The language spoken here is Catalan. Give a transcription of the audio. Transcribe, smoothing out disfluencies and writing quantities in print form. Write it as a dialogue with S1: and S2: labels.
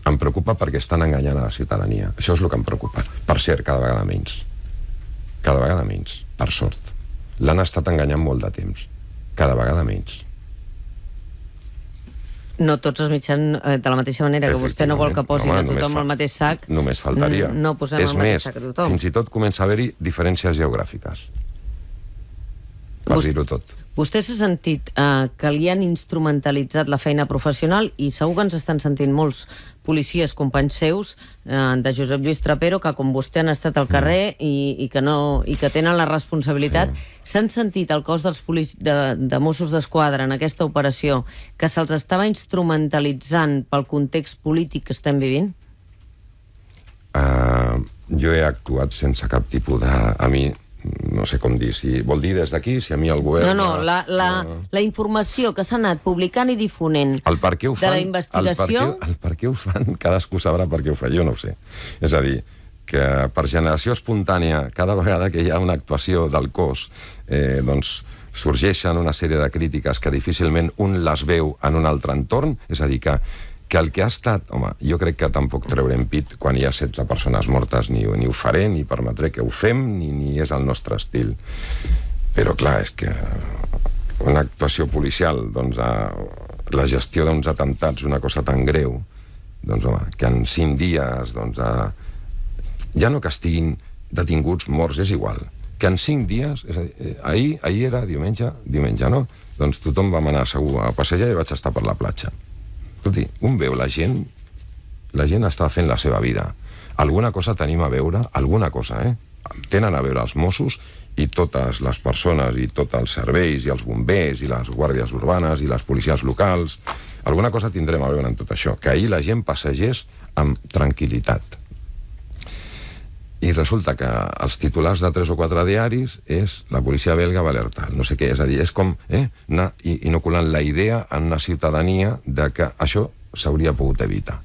S1: Em preocupa perquè estan enganyant a la ciutadania. Això és el que em preocupa. Per cert, cada vegada menys. Cada vegada menys, per sort. L'han estat enganyant molt de temps. Cada vegada menys.
S2: No tots els mitjans, de la mateixa manera que vostè no vol que posin a tothom al mateix sac,
S1: només faltaria.
S2: No posem al mateix sac a tothom.
S1: Fins i tot comença a haver-hi diferències geogràfiques. Per dir-ho tot.
S2: Vostè s'ha sentit que li han instrumentalitzat la feina professional i segur que ens estan sentint molts policies, companys seus, de Josep Lluís Trapero, que com vostè han estat al carrer i que tenen la responsabilitat. S'han sentit al cos de Mossos d'Esquadra en aquesta operació que se'ls estava instrumentalitzant pel context polític que estem vivint?
S1: Jo he actuat sense cap tipus de... A mi... no sé com dir, si vol dir des d'aquí, si a mi el govern...
S2: La informació que s'ha anat publicant i difonent de la investigació...
S1: El per què ho fan, cadascú sabrà per què ho fa, jo no ho sé. És a dir, que per generació espontània, cada vegada que hi ha una actuació del cos, doncs sorgeixen una sèrie de crítiques que difícilment un les veu en un altre entorn, és a dir, que el que ha estat... Home, jo crec que tampoc treurem pit quan hi ha 16 persones mortes, ni ho faré, ni permetré que ho fem, ni és el nostre estil. Però, clar, és que una actuació policial, doncs, la gestió d'uns atemptats, una cosa tan greu, doncs, home, que en 5 dies, doncs, ja no que estiguin detinguts, morts, és igual. Que en 5 dies, ahir era diumenge, no? Doncs tothom vam anar segur a passejar i vaig estar per la platja. Escolti, un veu la gent està fent la seva vida. Alguna cosa tenim a veure, alguna cosa, tenen a veure els Mossos i totes les persones i tots els serveis i els bombers i les guàrdies urbanes i les policies locals. Alguna cosa tindrem a veure en tot això. Que ahir la gent passegés amb tranquil·litat. I resulta que els titulars de 3 o 4 diaris és la policia belga va alertar, no sé què, és a dir, és com anar inoculant la idea en una ciutadania de que això s'hauria pogut evitar.